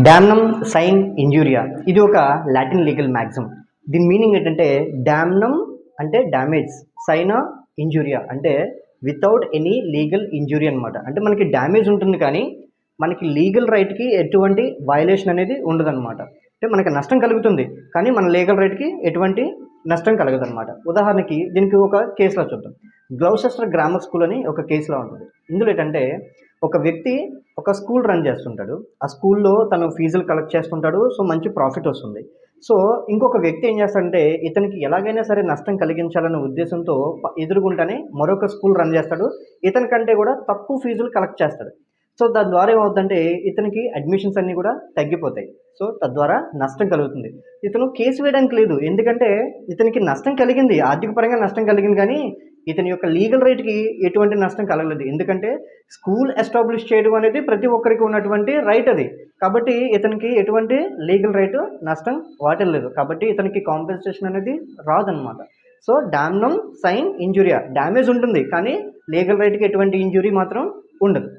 డామ్నం sign ఇంజూరియా ఇది ఒక Latin legal Maxim. దీని మీనింగ్ ఏంటంటే డామ్నం అంటే డ్యామేజ్, సైనా ఇంజూరియా అంటే వితౌట్ ఎనీ లీగల్ ఇంజూరీ అనమాట. అంటే మనకి డ్యామేజ్ ఉంటుంది కానీ మనకి లీగల్ రైట్కి ఎటువంటి వయలేషన్ అనేది ఉండదన్నమాట. అంటే మనకి నష్టం కలుగుతుంది కానీ మన లీగల్ రైట్కి ఎటువంటి నష్టం కలగదన్నమాట. ఉదాహరణకి దీనికి ఒక కేసులో చూద్దాం. గ్లౌసెస్టర్ గ్రామర్ స్కూల్ అని ఒక కేసులో ఉంటుంది. ఇందులో ఏంటంటే ఒక వ్యక్తి ఒక స్కూల్ రన్ చేస్తుంటాడు. ఆ స్కూల్లో తను ఫీజులు కలెక్ట్ చేస్తుంటాడు. సో మంచి ప్రాఫిట్ వస్తుంది. సో ఇంకొక వ్యక్తి ఏం చేస్తాడంటే ఇతనికి ఎలాగైనా సరే నష్టం కలిగించాలనే ఉద్దేశంతో ఎదురుగుంటానే మరొక స్కూల్ రన్ చేస్తాడు. ఇతని కంటే కూడా తక్కువ ఫీజులు కలెక్ట్ చేస్తాడు. సో దాని ద్వారా ఏమవుతుందంటే ఇతనికి అడ్మిషన్స్ అన్నీ కూడా తగ్గిపోతాయి. సో తద్వారా నష్టం కలుగుతుంది. ఇతను కేసు వేయడానికి లేదు, ఎందుకంటే ఇతనికి నష్టం కలిగింది, ఆర్థిక పరంగా నష్టం కలిగింది కానీ ఇతని యొక్క లీగల్ రైట్కి ఎటువంటి నష్టం కలగలేదు. ఎందుకంటే స్కూల్ ఎస్టాబ్లిష్ చేయడం అనేది ప్రతి ఒక్కరికి ఉన్నటువంటి రైట్ అది. కాబట్టి ఇతనికి ఎటువంటి లీగల్ రైట్ నష్టం వాటిల్లలేదు. కాబట్టి ఇతనికి కాంపెన్సేషన్ అనేది రాదనమాట. సో డామ్నం సైన్ ఇంజూరియా డ్యామేజ్ ఉంటుంది కానీ లీగల్ రైట్కి ఎటువంటి ఇంజూరీ మాత్రం ఉండదు.